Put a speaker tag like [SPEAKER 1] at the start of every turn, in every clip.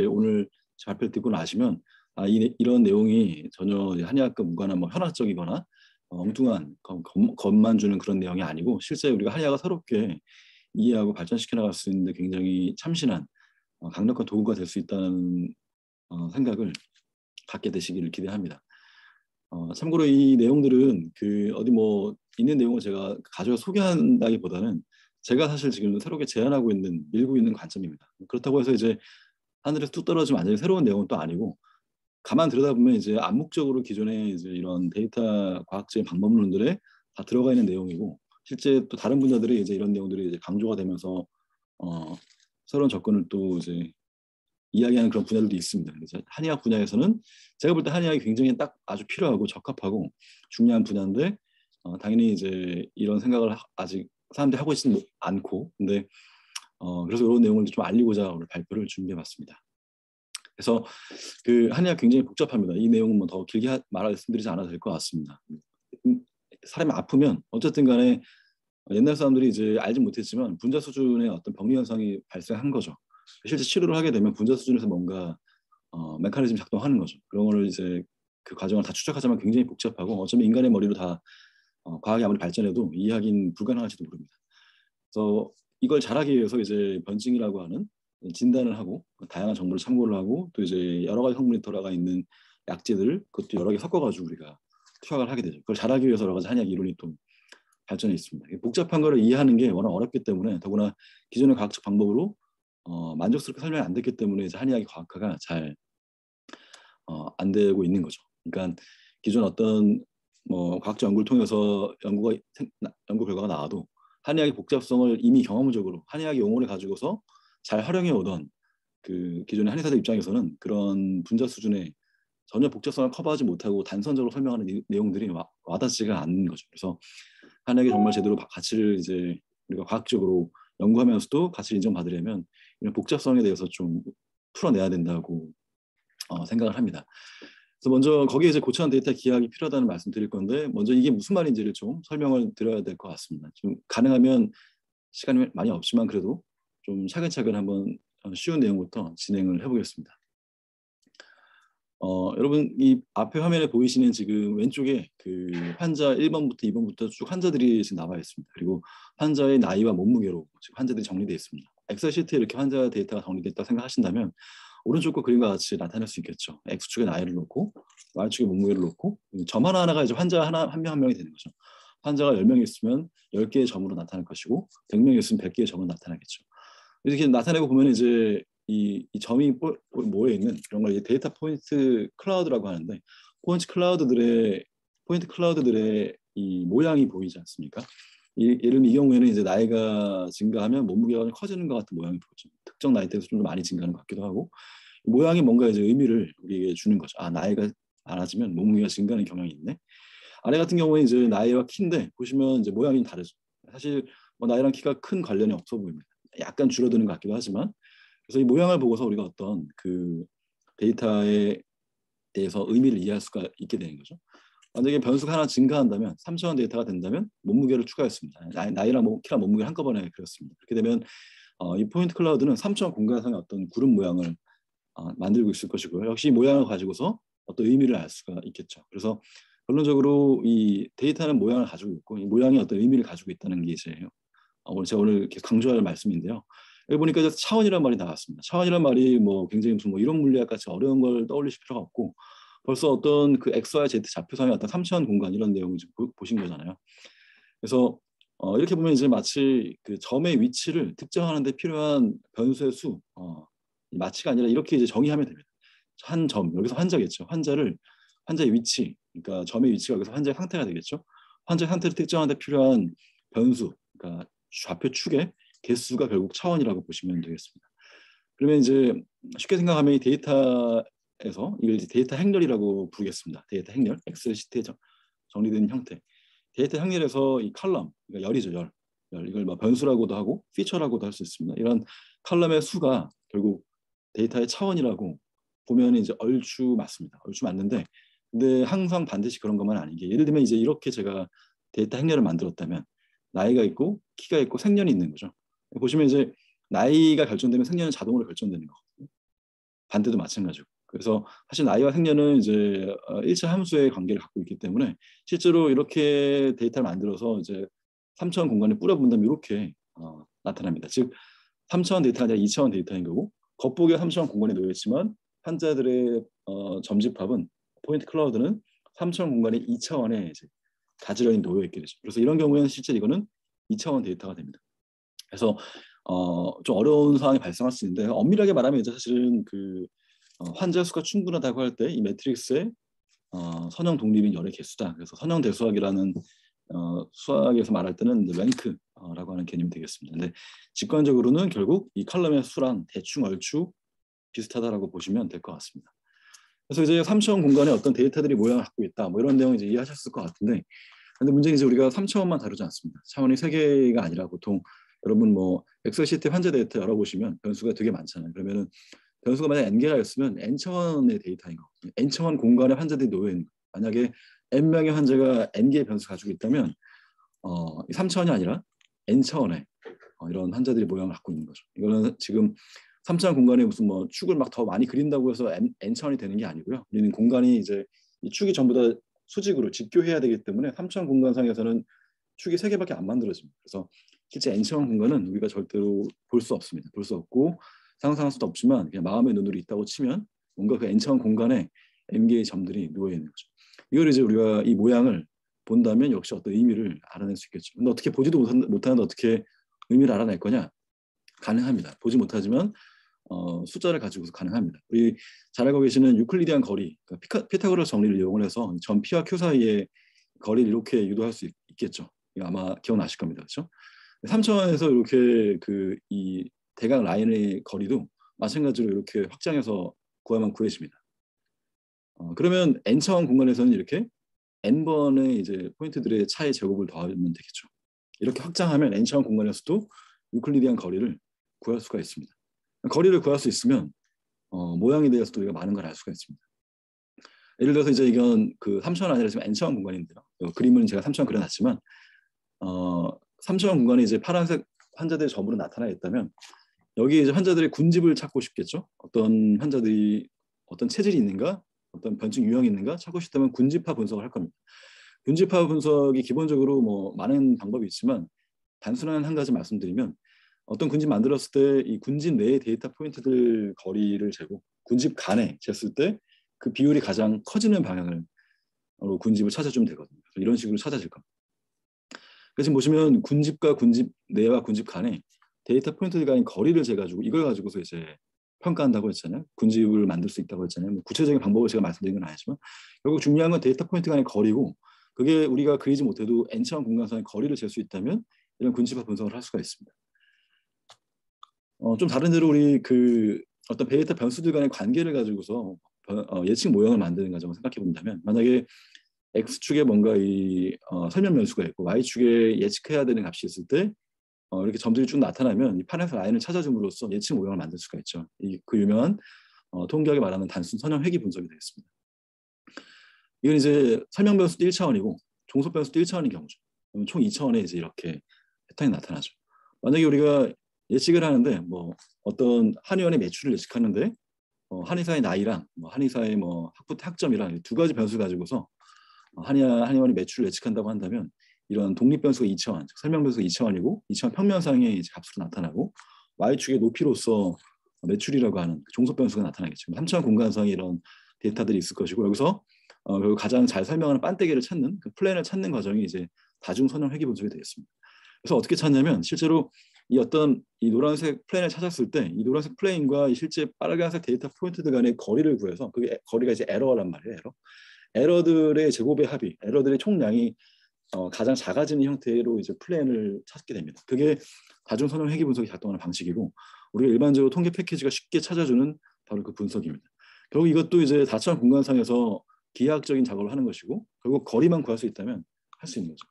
[SPEAKER 1] 오늘 발표를 듣고 나시면 이런 내용이 전혀 한의학과 무관한 뭐 현학적이거나 엉뚱한 겁만 주는 그런 내용이 아니고 실제 우리가 한의학을 새롭게 이해하고 발전시켜 나갈 수 있는 굉장히 참신한 강력한 도구가 될 수 있다는 생각을 갖게 되시기를 기대합니다. 참고로 이 내용들은 어디 뭐 있는 내용을 제가 가져와 소개한다기보다는 제가 사실 지금 새롭게 제안하고 있는 밀고 있는 관점입니다. 그렇다고 해서 이제 하늘에서 뚝 떨어지면 완전히 새로운 내용은 또 아니고 가만 들여다보면 이제 암묵적으로 기존의 이제 이런 데이터 과학적인 방법론들에 다 들어가 있는 내용이고 실제 또 다른 분야들이 이제 이런 내용들이 이제 강조가 되면서 새로운 접근을 또 이제 이야기하는 그런 분야들도 있습니다. 그래서 한의학 분야에서는 제가 볼 때 한의학이 굉장히 딱 아주 필요하고 적합하고 중요한 분야인데 당연히 이제 이런 생각을 아직 사람들이 하고 있지는 않고 근데 그래서 이런 내용을 좀 알리고자 오늘 발표를 준비해봤습니다. 그래서 한의학 굉장히 복잡합니다. 이 내용은 뭐 더 길게 말씀드리지 않아도 될 것 같습니다. 사람이 아프면 어쨌든 간에 옛날 사람들이 이제 알지 못했지만 분자 수준의 어떤 병리 현상이 발생한 거죠. 실제 치료를 하게 되면 분자 수준에서 뭔가 메커니즘이 작동하는 거죠. 그런 거를 이제 그 과정을 다 추적하자면 굉장히 복잡하고 어쩌면 인간의 머리로 다 과학이 아무리 발전해도 이해하기는 불가능할지도 모릅니다. 그래서 이걸 잘하기 위해서 이제 변증이라고 하는 진단을 하고 다양한 정보를 참고를 하고 또 이제 여러 가지 성분이 들어가 있는 약재들 그것도 여러 개 섞어가지고 우리가 투약을 하게 되죠. 그걸 잘하기 위해서 여러 가지 한의학 이론이 또 발전해 있습니다. 복잡한 거를 이해하는 게 워낙 어렵기 때문에 더구나 기존의 과학적 방법으로 만족스럽게 설명이 안 됐기 때문에 이제 한의학의 과학화가 잘 안 되고 있는 거죠. 그러니까 기존 어떤 뭐 과학적 연구를 통해서 연구 결과가 나와도 한의학의 복잡성을 이미 경험적으로 한의학의 용어를 가지고서 잘 활용해 오던 그 기존의 한의사들 입장에서는 그런 분자 수준의 전혀 복잡성을 커버하지 못하고 단선적으로 설명하는 내용들이 와닿지가 않는 거죠. 그래서 한의학이 정말 제대로 가치를 이제 우리가 과학적으로 연구하면서도 가치를 인정받으려면 이런 복잡성에 대해서 좀 풀어내야 된다고 생각을 합니다. 그래서 먼저 거기에 이제 고쳐한 데이터 기하학이 필요하다는 말씀 드릴 건데 먼저 이게 무슨 말인지를 좀 설명을 드려야 될 것 같습니다. 좀 가능하면 시간이 많이 없지만 그래도 좀 차근차근 한번 쉬운 내용부터 진행을 해보겠습니다. 여러분 이 앞에 화면에 보이시는 지금 왼쪽에 그 환자 1번부터 2번부터 쭉 환자들이 지금 나와 있습니다. 그리고 환자의 나이와 몸무게로 지금 환자들이 정리되어 있습니다. 엑셀 시트에 이렇게 환자 데이터가 정리됐다고 생각하신다면 오른쪽 그림과 같이 나타낼 수 있겠죠. X축에 나이를 놓고 Y축에 몸무게를 놓고 점 하나하나가 이제 환자 한 명 한 명이 되는 거죠. 환자가 10명 있으면 10개의 점으로 나타날 것이고 100명 있으면 100개의 점으로 나타나겠죠. 이렇게 나타내고 보면 이제 이 점이 모여 있는 그런 걸 이제 데이터 포인트 클라우드라고 하는데 포인트 클라우드들의 이 모양이 보이지 않습니까? 예를 들면 이 경우에는 이제 나이가 증가하면 몸무게가 좀 커지는 것 같은 모양이 보이죠. 특정 나이대에서 좀 더 많이 증가하는 것 같기도 하고 모양이 뭔가 이제 의미를 우리에게 주는 거죠. 나이가 많아지면 몸무게가 증가하는 경향이 있네. 아래 같은 경우에 이제 나이와 키인데 보시면 이제 모양이 다르죠. 사실 뭐 나이랑 키가 큰 관련이 없어 보입니다. 약간 줄어드는 것 같기도 하지만 그래서 이 모양을 보고서 우리가 어떤 그 데이터에 대해서 의미를 이해할 수가 있게 되는 거죠. 만약에 변수가 하나 증가한다면 3차원 데이터가 된다면 몸무게를 추가했습니다. 나이랑 키랑 몸무게를 한꺼번에 그렸습니다. 그렇게 되면 이 포인트 클라우드는 3차원 공간상의 어떤 구름 모양을 만들고 있을 것이고요. 역시 이 모양을 가지고서 어떤 의미를 알 수가 있겠죠. 그래서 결론적으로 이 데이터는 모양을 가지고 있고 이 모양이 어떤 의미를 가지고 있다는 게 이제 제가 오늘 이렇게 강조할 말씀인데요. 여기 보니까 이제 차원이라는 말이 나왔습니다. 차원이라는 말이 뭐 굉장히 무슨 뭐 이론 물리학 같이 어려운 걸 떠올리실 필요가 없고 벌써 어떤 그 XY Z 좌표상의 어떤 3차원 공간 이런 내용을 지금 보신 거잖아요. 그래서 이렇게 보면 이제 마치 그 점의 위치를 특정하는 데 필요한 변수의 수 마치가 아니라 이렇게 이제 정의하면 됩니다. 한 점, 여기서 환자겠죠. 환자의 위치, 그러니까 점의 위치가 여기서 환자의 상태가 되겠죠. 환자의 상태를 특정하는 데 필요한 변수, 그러니까 좌표 축의 개수가 결국 차원이라고 보시면 되겠습니다. 그러면 이제 쉽게 생각하면 이 데이터에서 이걸 이제 데이터 행렬이라고 부르겠습니다. 데이터 행렬, 엑셀 시트에 정리된 형태. 데이터 행렬에서 이 컬럼, 그러니까 열이죠, 열. 이걸 뭐 변수라고도 하고 피처라고도 할 수 있습니다. 이런 컬럼의 수가 결국 데이터의 차원이라고 보면 이제 얼추 맞습니다. 얼추 맞는데 근데 항상 반드시 그런 것만 아닌 게 예를 들면 이제 이렇게 제가 데이터 행렬을 만들었다면 나이가 있고 키가 있고 생년이 있는 거죠. 보시면 이제 나이가 결정되면 생년은 자동으로 결정되는 거거든요. 반대도 마찬가지고. 그래서 사실 나이와 생년은 이제 일차 함수의 관계를 갖고 있기 때문에 실제로 이렇게 데이터를 만들어서 이제 3차원 공간에 뿌려본다면 이렇게 나타납니다. 즉 3차원 데이터가 아니라 2차원 데이터인 거고 겉보기에 3차원 공간에 놓여 있지만 환자들의 점집합은 포인트 클라우드는 3차원 공간에 2차원에 이제 가지런히 놓여 있게 되죠. 그래서 이런 경우에는 실제 이거는 2차원 데이터가 됩니다. 그래서 좀 어려운 상황이 발생할 수 있는데 엄밀하게 말하면 이제 사실은 그 환자 수가 충분하다고 할 때 이 매트릭스의 선형 독립인 열의 개수다. 그래서 선형 대수학이라는 수학에서 말할 때는 랭크라고 하는 개념이 되겠습니다. 근데 직관적으로는 결국 이 칼럼의 수랑 대충 얼추 비슷하다라고 보시면 될 것 같습니다. 그래서 이제 3차원 공간에 어떤 데이터들이 모양을 갖고 있다. 뭐 이런 내용 이제 이해하셨을 것 같은데, 근데 문제는 이제 우리가 3차원만 다루지 않습니다. 차원이 3개가 아니라 보통 여러분 뭐 엑셀 시트 환자 데이터 열어보시면 변수가 되게 많잖아요. 그러면은 변수가 만약 n개가 있으면 n차원의 데이터인 거거든요. n차원 공간에 환자들이 놓여 있는 거예요. 만약에 n명의 환자가 n개의 변수 가지고 있다면 3차원이 아니라 n차원의 이런 환자들이 모양을 갖고 있는 거죠. 이거는 지금 3차원 공간에 무슨 뭐 축을 막 더 많이 그린다고 해서 n차원이 되는 게 아니고요. 우리는 공간이 이제 이 축이 전부 다 수직으로 직교해야 되기 때문에 3차원 공간상에서는 축이 3개밖에 안 만들어집니다. 그래서 실제 n차원 공간은 우리가 절대로 볼 수 없습니다. 볼 수 없고 상상할 수도 없지만 그냥 마음의 눈으로 있다고 치면 뭔가 그 n차원 공간에 n개의 점들이 놓여 있는 거죠. 이걸 이제 우리가 이 모양을 본다면 역시 어떤 의미를 알아낼 수 있겠죠. 근데 어떻게 보지도 못하는데 어떻게 의미를 알아낼 거냐? 가능합니다. 보지 못하지만 숫자를 가지고서 가능합니다. 우리 잘 알고 계시는 유클리디안 거리, 그러니까 피타고라스 정리를 이용을 해서 점 P와 Q 사이의 거리를 이렇게 유도할 수 있겠죠. 이거 아마 기억나실 겁니다. 그렇죠? 3차원에서 이렇게 그 이 대각 라인의 거리도 마찬가지로 이렇게 확장해서 구하면 구해집니다. 그러면 n차원 공간에서는 이렇게 n번의 이제 포인트들의 차의 제곱을 더하면 되겠죠. 이렇게 확장하면 n차원 공간에서도 유클리디안 거리를 구할 수가 있습니다. 거리를 구할 수 있으면 모양에 대해서도 우리가 많은 걸 알 수가 있습니다. 예를 들어서 이제 이건 그 3차원 아니라 지금 n차원 공간인데요. 그림은 제가 3차원 그려놨지만 3차원 공간에 이제 파란색 환자들의 점으로 나타나 있다면 여기 이제 환자들의 군집을 찾고 싶겠죠. 어떤 환자들이 어떤 체질이 있는가, 어떤 변증 유형이 있는가 찾고 싶다면 군집화 분석을 할 겁니다. 군집화 분석이 기본적으로 뭐 많은 방법이 있지만 단순한 한 가지 말씀드리면 어떤 군집 만들었을 때 이 군집 내의 데이터 포인트들 거리를 재고 군집 간에 쟀을 때 그 비율이 가장 커지는 방향으로 군집을 찾아주면 되거든요. 이런 식으로 찾아질 겁니다. 그래서 지금 보시면 군집과 군집 내와 군집 간에 데이터 포인트들 간의 거리를 재가지고 이걸 가지고서 이제 평가한다고 했잖아요. 군집을 만들 수 있다고 했잖아요. 뭐 구체적인 방법을 제가 말씀드린 건 아니지만 결국 중요한 건 데이터 포인트 간의 거리고 그게 우리가 그리지 못해도 n차원 공간상의 거리를 잴 수 있다면 이런 군집화 분석을 할 수가 있습니다. 좀 다른 대로 우리 그 어떤 데이터 변수들 간의 관계를 가지고서 예측 모형을 만드는 과정을 생각해 본다면 만약에 x축에 뭔가 이 설명 변수가 있고 y축에 예측해야 되는 값이 있을 때 이렇게 점들이 쭉 나타나면 이 판에서 라인을 찾아줌으로써 예측 모형을 만들 수가 있죠. 그 유명한 통계학에 말하는 단순 선형 회귀 분석이 되겠습니다. 이건 이제 설명 변수도 1차원이고 종속 변수도 1차원인 경우죠. 그러면 총 2차원에 이제 이렇게 패턴이 나타나죠. 만약에 우리가 예측을 하는데 뭐 어떤 한의원의 매출을 예측하는데 한의사의 나이랑 뭐 한의사의 뭐 학점이랑 두 가지 변수 가지고서 한의원이 매출을 예측한다고 한다면 이런 독립 변수가 2차원, 설명 변수가 2차원이고 2차원 평면상의 값으로 나타나고 y축의 높이로서 매출이라고 하는 종속 변수가 나타나겠죠. 3차원 공간상의 이런 데이터들이 있을 것이고 여기서 결국 가장 잘 설명하는 반대기를 찾는 그 플랜을 찾는 과정이 이제 다중 선형 회귀 분석이 되겠습니다. 그래서 어떻게 찾냐면 실제로 이 어떤 이 노란색 플레인을 찾았을 때 이 노란색 플레인과 실제 빨간색 데이터 포인트들 간의 거리를 구해서 그게 거리가 이제 에러란 말이에요. 에러들의 제곱의 합이, 에러들의 총량이 가장 작아지는 형태로 이제 플랜을 찾게 됩니다. 그게 다중선형 회귀 분석이 작동하는 방식이고 우리가 일반적으로 통계 패키지가 쉽게 찾아주는 바로 그 분석입니다. 결국 이것도 이제 다차원 공간상에서 기하학적인 작업을 하는 것이고 결국 거리만 구할 수 있다면 할 수 있는 거죠.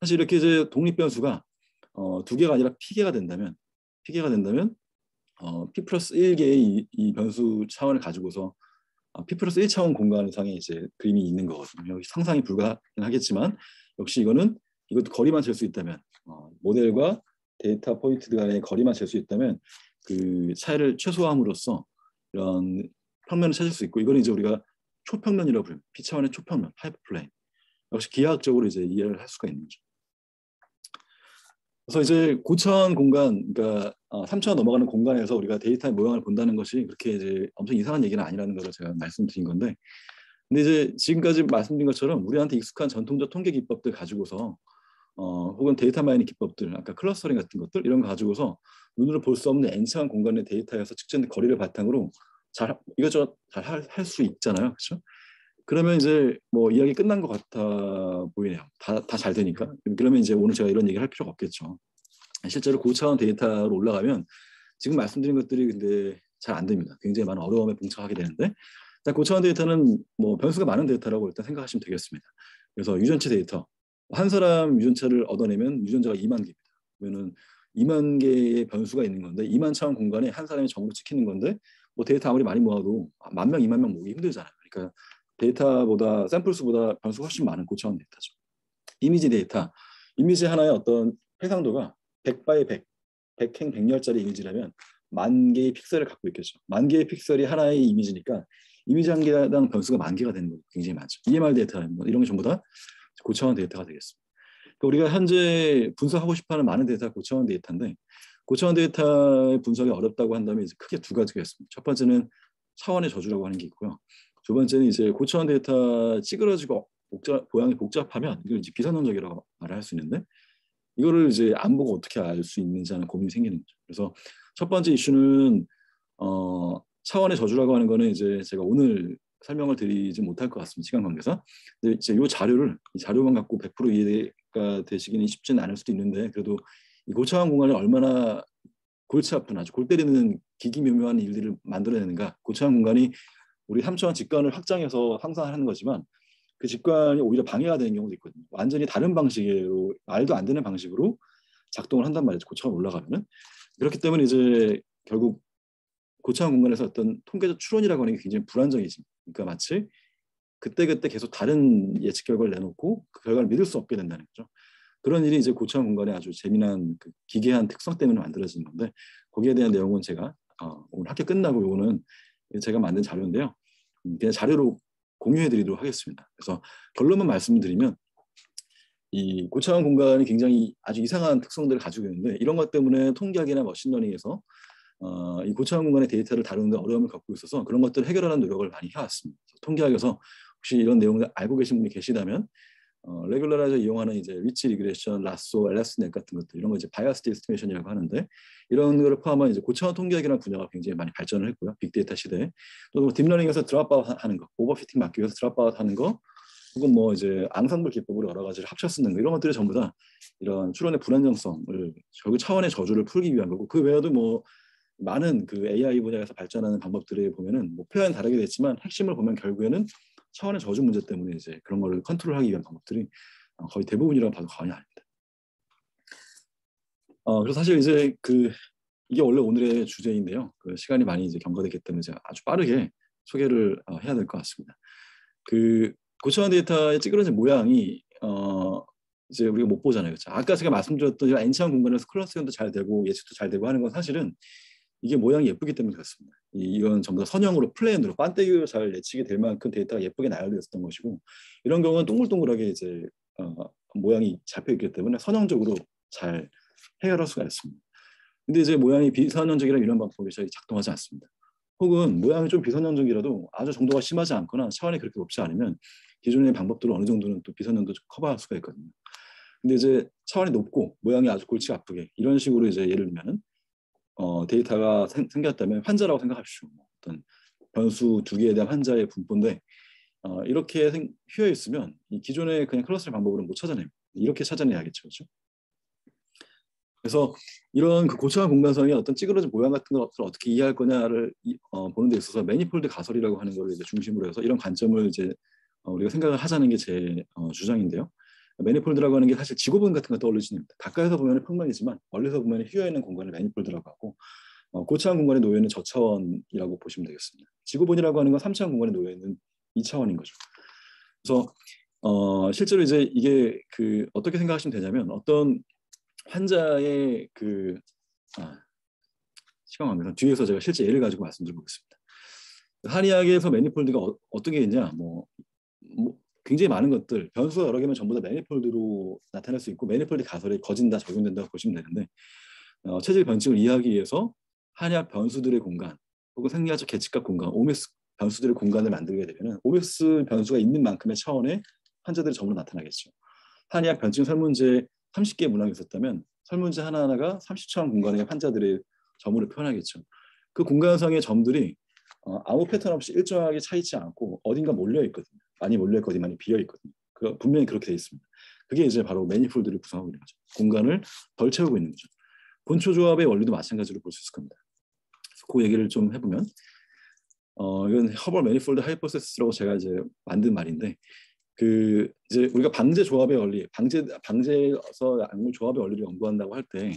[SPEAKER 1] 사실 이렇게 이제 독립 변수가 두 개가 아니라 P개가 된다면 P 플러스 1개의 이 변수 차원을 가지고서 P 플러스 1차원 공간상에 이제 그림이 있는 거거든요. 여기 상상이 불가능하겠지만 역시 이것도 거리만 잴 수 있다면 모델과 데이터 포인트 간의 거리만 잴 수 있다면 그 차이를 최소화함으로써 이런 평면을 찾을 수 있고 이거는 이제 우리가 초평면이라고 부릅니다. P차원의 초평면, 하이퍼플레인. 역시 기하학적으로 이제 이해를 할 수가 있는 거죠. 그래서 이제 고차원 공간, 그러니까 3차원 넘어가는 공간에서 우리가 데이터의 모양을 본다는 것이 그렇게 이제 엄청 이상한 얘기는 아니라는 걸 제가 말씀드린 건데, 근데 이제 지금까지 말씀드린 것처럼 우리한테 익숙한 전통적 통계 기법들 가지고서 혹은 데이터 마이닝 기법들, 아까 클러스터링 같은 것들 이런 거 가지고서 눈으로 볼 수 없는 N차원 공간의 데이터에서 측정된 거리를 바탕으로 잘 이것저것 잘 할 수 있잖아요, 그렇죠? 그러면 이제 뭐 이야기 끝난 것 같아 보이네요. 다 잘 되니까. 그러면 이제 오늘 제가 이런 얘기를 할 필요가 없겠죠. 실제로 고차원 데이터로 올라가면 지금 말씀드린 것들이 근데 잘 안 됩니다. 굉장히 많은 어려움에 봉착하게 되는데, 일단 고차원 데이터는 뭐 변수가 많은 데이터라고 일단 생각하시면 되겠습니다. 그래서 유전체 데이터, 한 사람 유전체를 얻어내면 유전자가 2만 개입니다. 그러면은 2만 개의 변수가 있는 건데 2만 차원 공간에 한 사람이 전부 찍히는 건데 뭐 데이터 아무리 많이 모아도 1만 명, 2만 명 모으기 힘들잖아요. 그러니까 데이터보다 샘플 수보다 변수가 훨씬 많은 고차원 데이터죠. 이미지 데이터, 이미지 하나의 어떤 해상도가 100 바이 100, 100행 100열짜리 이미지라면 만 개의 픽셀을 갖고 있겠죠. 만 개의 픽셀이 하나의 이미지니까 이미지 한 개당 변수가 만 개가 되는 거 굉장히 많죠. EMR 데이터 뭐 이런 게 전부 다 고차원 데이터가 되겠습니다. 그러니까 우리가 현재 분석하고 싶어하는 많은 데이터가 고차원 데이터인데 고차원 데이터의 분석이 어렵다고 한다면 이제 크게 두 가지가 있습니다. 첫 번째는 차원의 저주라고 하는 게 있고요. 두 번째는 이제 고차원 데이터 찌그러지고 모양이 복잡하면 이걸 이제 비선형적이라고 말을 할 수 있는데 이거를 이제 안 보고 어떻게 알 수 있는지 하는 고민이 생기는 거죠. 그래서 첫 번째 이슈는 차원의 저주라고 하는 거는 이제 제가 오늘 설명을 드리지 못할 것 같습니다. 시간 관계상. 근데 이제 이 자료만 갖고 100% 이해가 되시기는 쉽지는 않을 수도 있는데 그래도 이 고차원 공간이 얼마나 골치 아픈 아주 골 때리는 기기묘묘한 일들을 만들어내는가. 고차원 공간이 우리 3차원 직관을 확장해서 상상하는 거지만 그 직관이 오히려 방해가 되는 경우도 있거든요. 완전히 다른 방식으로 말도 안 되는 방식으로 작동을 한단 말이죠. 고차원 올라가면은. 그렇기 때문에 이제 결국 고차원 공간에서 어떤 통계적 추론이라고 하는 게 굉장히 불안정해집니다. 그러니까 마치 그때그때 계속 다른 예측 결과를 내놓고 그 결과를 믿을 수 없게 된다는 거죠. 그런 일이 이제 고차원 공간의 아주 재미난 그 기괴한 특성 때문에 만들어지는 건데 거기에 대한 내용은 제가 오늘 학교 끝나고 요거는 제가 만든 자료인데요. 그냥 자료로 공유해드리도록 하겠습니다. 그래서 결론만 말씀드리면 이 고차원 공간이 굉장히 아주 이상한 특성들을 가지고 있는데 이런 것 때문에 통계학이나 머신러닝에서 이 고차원 공간의 데이터를 다루는 데 어려움을 겪고 있어서 그런 것들을 해결하는 노력을 많이 해왔습니다. 통계학에서 혹시 이런 내용을 알고 계신 분이 계시다면 레귤러라이저 이용하는 이제 위치 리그레션, 라쏘, 엘레스넷 같은 것들 이런 거 이제 바이어스 에스티메이션이라고 하는데 이런 거를 포함한 이제 고차원 통계학이라는 분야가 굉장히 많이 발전을 했고요. 빅데이터 시대에 또 딥러닝에서 드랍아웃 하는 거, 오버피팅 막기 위해서 드랍아웃 하는 거 혹은 뭐 이제 앙상블 기법으로 여러 가지를 합쳐 쓰는 거 이런 것들이 전부 다 이런 추론의 불안정성을 결국 차원의 저주를 풀기 위한 거고 그 외에도 뭐 많은 그 AI 분야에서 발전하는 방법들을 보면은 목표는 다르게 됐지만 핵심을 보면 결국에는 차원의 저주 문제 때문에 이제 그런 걸 컨트롤하기 위한 방법들이 거의 대부분이라고 봐도 과언이 아닙니다. 그래서 사실 이제 이게 원래 오늘의 주제인데요. 그 시간이 많이 이제 경과되기 때문에 제가 아주 빠르게 소개를 해야 될 것 같습니다. 그 고차원 데이터의 찌그러진 모양이 이제 우리가 못 보잖아요. 그렇죠? 아까 제가 말씀드렸던 N차원 공간에서 클러스터링도 잘 되고 예측도 잘 되고 하는 건 사실은 이게 모양이 예쁘기 때문에 그렇습니다. 이건 전부 다 선형으로 플레인으로 반대기로 잘 예측이 될 만큼 데이터가 예쁘게 나열되었던 것이고 이런 경우는 동글동글하게 이제 모양이 잡혀 있기 때문에 선형적으로 잘 해결할 수가 있습니다. 근데 이제 모양이 비선형적이라 이런 방법이 잘 작동하지 않습니다. 혹은 모양이 좀 비선형적이라도 아주 정도가 심하지 않거나 차원이 그렇게 높지 않으면 기존의 방법들은 어느 정도는 또 비선형도 커버할 수가 있거든요. 근데 이제 차원이 높고 모양이 아주 골치 아프게 이런 식으로 이제 예를 들면은 데이터가 생겼다면 환자라고 생각하십시오. 어떤 변수 두 개에 대한 환자의 분포인데 이렇게 휘어 있으면 이 기존의 그냥 클러스터 방법으로는 못 찾아냅니다. 이렇게 찾아내야겠죠, 그렇죠? 그래서 이런 그 고차원 공간성의 어떤 찌그러진 모양 같은 것을 어떻게 이해할 거냐를 보는 데 있어서 매니폴드 가설이라고 하는 걸 이제 중심으로 해서 이런 관점을 이제 우리가 생각을 하자는 게 제 주장인데요. 매니폴드라고 하는 게 사실 지구본 같은 거 떠올리시는 겁니다. 가까이서 보면 평면이지만 멀리서 보면 휘어 있는 공간을 매니폴드라고 하고 고차원 공간에 놓여 있는 저차원이라고 보시면 되겠습니다. 지구본이라고 하는 건 3차원 공간에 놓여 있는 2차원인 거죠. 그래서 실제로 이제 이게 어떻게 생각하시면 되냐면 어떤 환자의 시간 관계상 뒤에서 제가 실제 예를 가지고 말씀드려보겠습니다. 한의학에서 매니폴드가 어떤 게 있냐, 뭐 굉장히 많은 것들, 변수가 여러 개면 전부 다 매니폴드로 나타날 수 있고 매니폴드 가설에 거진 다 적용된다고 보시면 되는데 체질 변증을 이해하기 위해서 한의학 변수들의 공간 혹은 생리학적 계측각 공간, 오메스 변수들의 공간을 만들게 되면 오메스 변수가 있는 만큼의 차원의 환자들이 전부 나타나겠죠. 한의학 변증 설문제 30개 문항이 있었다면 설문제 하나하나가 30차원 공간의 환자들의 점으로 표현하겠죠. 그 공간상의 점들이 아무 패턴 없이 일정하게 차 있지 않고 어딘가 몰려 있거든요. 많이 몰려 있고 어디 많이 비어 있거든요. 분명히 그렇게 돼 있습니다. 그게 이제 바로 매니폴드를 구성하고 있는 거죠. 공간을 덜 채우고 있는 거죠. 본초 조합의 원리도 마찬가지로 볼 수 있을 겁니다. 그 얘기를 좀 해보면 이건 허벌 매니폴드 하이포테시스라고 제가 이제 만든 말인데 그 이제 우리가 방제 조합의 원리, 방제에서 약물 조합의 원리를 연구한다고 할 때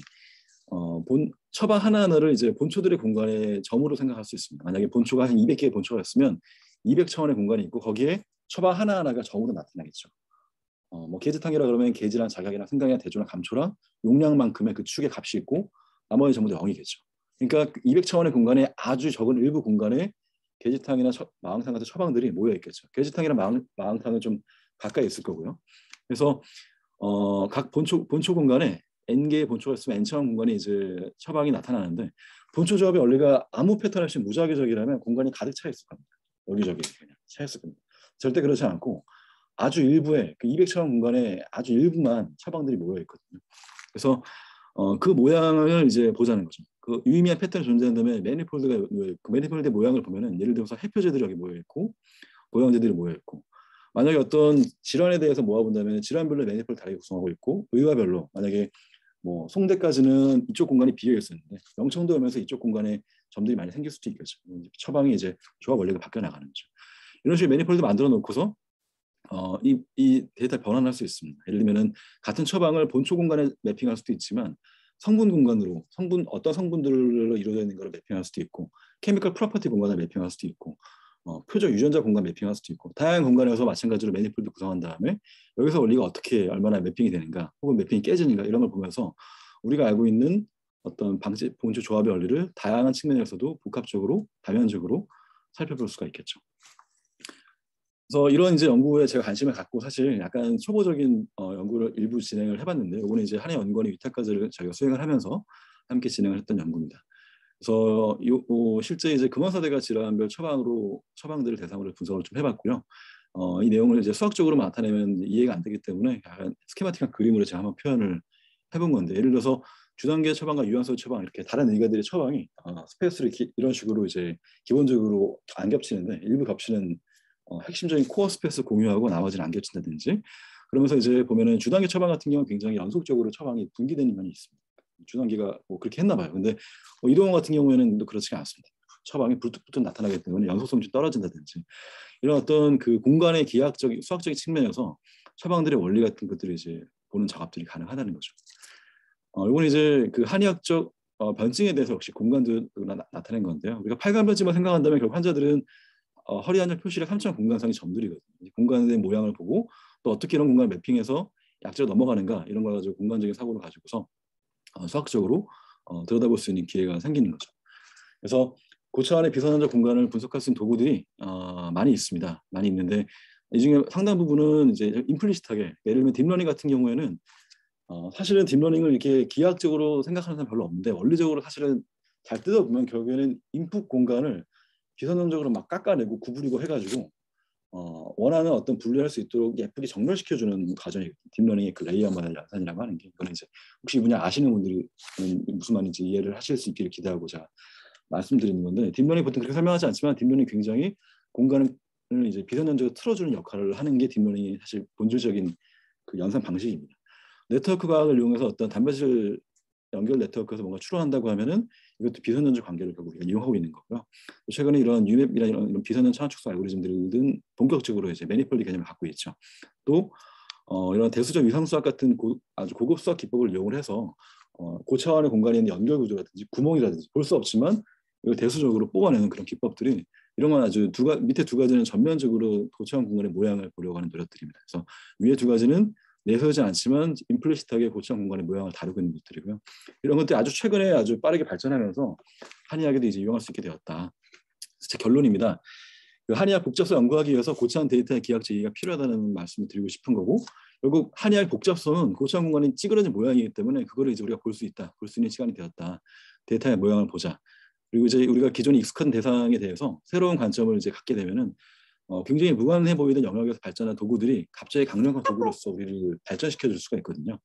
[SPEAKER 1] 본 처방 하나하나를 이제 본초들의 공간의 점으로 생각할 수 있습니다. 만약에 본초가 한 200개의 본초가 있으면 200차원의 공간이 있고 거기에 처방 하나하나가 점으로 나타나겠죠. 뭐 게즈탕이라 그러면 게즈랑 자각이랑 생강이랑 대조랑 감초랑 용량만큼의 그 축의 값이 있고 나머지 전부 다 0이겠죠. 그러니까 200차원의 공간에 아주 적은 일부 공간에 게즈탕이나 마왕탕 같은 처방들이 모여 있겠죠. 게즈탕이랑 마왕탕은 좀 가까이 있을 거고요. 그래서 각 본초 공간에 n개의 본초가 있으면 n차원 공간에 이제 처방이 나타나는데 본초 조합의 원리가 아무 패턴 없이 무작위적이라면 공간이 가득 차 있을 겁니다. 여기저기 그냥 차 있을 겁니다. 절대 그렇지 않고 아주 일부의 그 200차원 공간에 아주 일부만 처방들이 모여 있거든요. 그래서 그 모양을 이제 보자는 거죠. 그 유의미한 패턴이 존재한다면 매니폴드가 그 매니폴드의 모양을 보면은 예를 들어서 해표제들이 여기 모여 있고 모양제들이 모여 있고 만약에 어떤 질환에 대해서 모아본다면 질환별로 매니폴드 다르게 구성하고 있고 의화별로 만약에 뭐 송대까지는 이쪽 공간이 비어 있었는데 영청도 오면서 이쪽 공간에 점들이 많이 생길 수도 있겠죠. 처방이 이제 조합 원리가 바뀌어 나가는 거죠. 이런 식으로 매니폴드 만들어 놓고서 이 데이터 변환할 수 있습니다. 예를 들면은 같은 처방을 본초 공간에 매핑할 수도 있지만 성분 공간으로 어떤 성분들로 이루어져 있는 것을 매핑할 수도 있고 케미컬 프로퍼티 공간을 매핑할 수도 있고 표적 유전자 공간 매핑할 수도 있고 다양한 공간에서 마찬가지로 매니폴드 구성한 다음에 여기서 원리가 어떻게 얼마나 매핑이 되는가 혹은 매핑이 깨지는가 이런 걸 보면서 우리가 알고 있는 어떤 본초 조합의 원리를 다양한 측면에서도 복합적으로 다면적으로 살펴볼 수가 있겠죠. 그래서 이런 이제 연구에 제가 관심을 갖고 사실 약간 초보적인 연구를 일부 진행을 해봤는데 이거는 이제 한해연구원의 위탁과제를 저희가 수행을 하면서 함께 진행을 했던 연구입니다. 그래서 실제 이제 금원사대가 질환별 처방들을 대상으로 분석을 좀 해봤고요. 이 내용을 이제 수학적으로 나타내면 이해가 안 되기 때문에 약간 스케마틱한 그림으로 제가 한번 표현을 해본 건데 예를 들어서 주단계 처방과 유한소 처방 이렇게 다른 의가들의 처방이 스페이스를 이런 식으로 이제 기본적으로 안 겹치는데 일부 겹치는 핵심적인 코어 스페이스 공유하고 나머지는 안 겹친다든지 그러면서 이제 보면은 주단계 처방 같은 경우는 굉장히 연속적으로 처방이 분기되는 면이 있습니다. 주단계가 뭐 그렇게 했나 봐요. 근데 이동원 같은 경우에는 또 그렇지가 않습니다. 처방이 불뚝불뚝 나타나기 때문에 연속성이 떨어진다든지 이런 어떤 그 공간의 기하학적 수학적인 측면에서 처방들의 원리 같은 것들을 이제 보는 작업들이 가능하다는 거죠. 이건 이제 그 한의학적 변증에 대해서 역시 공간도 나타낸 건데요. 우리가 팔관 변증만 생각한다면 결국 환자들은 허리 한쪽 표시를 3차 공간상의 점들이거든요. 공간의 모양을 보고 또 어떻게 이런 공간을 매핑해서 약제로 넘어가는가 이런 걸 가지고 공간적인 사고를 가지고서 수학적으로 들여다볼 수 있는 기회가 생기는 거죠. 그래서 고체 안의 비선환적 공간을 분석할 수 있는 도구들이 많이 있습니다. 많이 있는데 이 중에 상당 부분은 이제 임플리시트하게 예를 들면 딥러닝 같은 경우에는 사실은 딥러닝을 이렇게 기하학적으로 생각하는 사람 별로 없는데 원리적으로 사실은 잘 뜯어보면 결국에는 인풋 공간을 비선형적으로 막 깎아내고 구부리고 해가지고 원하는 어떤 분류할 수 있도록 예쁘게 정렬시켜주는 과정이 딥러닝의 그 레이어 모델 양산이라고 하는 게 이거는 이제 혹시 이 분야 아시는 분들이 무슨 말인지 이해를 하실 수 있기를 기대하고자 말씀드리는 건데 딥러닝 보통 그렇게 설명하지 않지만 딥러닝 굉장히 공간을 이제 비선형적으로 틀어주는 역할을 하는 게 딥러닝이 사실 본질적인 그 연산 방식입니다. 네트워크 과학을 이용해서 어떤 단백질 연결 네트워크에서 뭔가 추론한다고 하면은 이것도 비선연적 관계를 결국 이용하고 있는 거고요. 최근에 이런 UMAP이나 이런 비선연 차원 축소 알고리즘들은 본격적으로 이제 매니폴드 개념을 갖고 있죠. 또 이런 대수적 위상수학 같은 아주 고급 수학 기법을 이용을 해서 고차원의 공간에 있는 연결 구조라든지 구멍이라든지 볼 수 없지만 이걸 대수적으로 뽑아내는 그런 기법들이 이런 건 아주 밑에 두 가지는 전면적으로 고차원 공간의 모양을 보려고 하는 노력들입니다. 그래서 위에 두 가지는 내세우지 않지만 임플리시트하게 고차원 공간의 모양을 다루고 있는 것들이고요. 이런 것들이 아주 최근에 아주 빠르게 발전하면서 한의학에도 이제 이용할 수 있게 되었다. 제 결론입니다. 그 한의학 복잡성 연구하기 위해서 고차원 데이터의 기하학 제기가 필요하다는 말씀을 드리고 싶은 거고, 결국 한의학 복잡성은 고차원 공간이 찌그러진 모양이기 때문에 그거를 이제 우리가 볼 수 있다, 볼 수 있는 시간이 되었다. 데이터의 모양을 보자. 그리고 이제 우리가 기존에 익숙한 대상에 대해서 새로운 관점을 이제 갖게 되면은 굉장히 무관해 보이던 영역에서 발전한 도구들이 갑자기 강력한 도구로서 우리를 발전시켜 줄 수가 있거든요.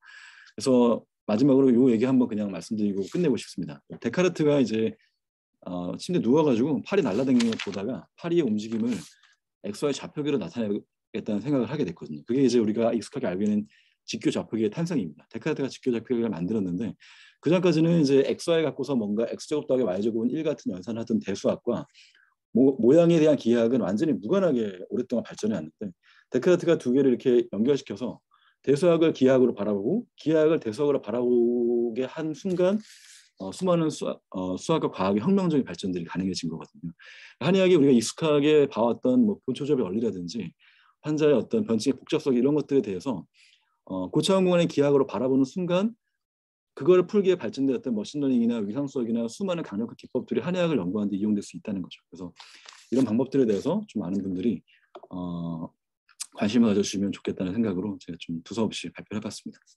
[SPEAKER 1] 그래서 마지막으로 요 얘기 한번 그냥 말씀드리고 끝내고 싶습니다. 데카르트가 이제 침대 누워가지고 팔이 날아다니는 걸 보다가 팔의 움직임을 엑스와이 좌표계로 나타내겠다는 생각을 하게 됐거든요. 그게 이제 우리가 익숙하게 알고 있는 직교 좌표계의 탄생입니다. 데카르트가 직교 좌표계를 만들었는데 그 전까지는 이제 XY 갖고서 뭔가 X제곱 더하기 Y제곱은 1 같은 연산을 하던 대수학과 모양에 대한 기하학은 완전히 무관하게 오랫동안 발전해 왔는데 데카르트가 두 개를 이렇게 연결시켜서 대수학을 기하학으로 바라보고 기하학을 대수학으로 바라보게 한 순간 수많은 수학과 과학의 혁명적인 발전들이 가능해진 거거든요. 한의학이 우리가 익숙하게 봐왔던 뭐 본초접의 원리라든지 환자의 어떤 변증의 복잡성 이런 것들에 대해서 고차원 공간의 기하학으로 바라보는 순간 그걸 풀기에 발전되었던 머신러닝이나 위상수학이나 수많은 강력한 기법들이 한의학을 연구하는 데 이용될 수 있다는 거죠. 그래서 이런 방법들에 대해서 좀 많은 분들이 관심을 가져주시면 좋겠다는 생각으로 제가 좀 두서없이 발표를 해봤습니다.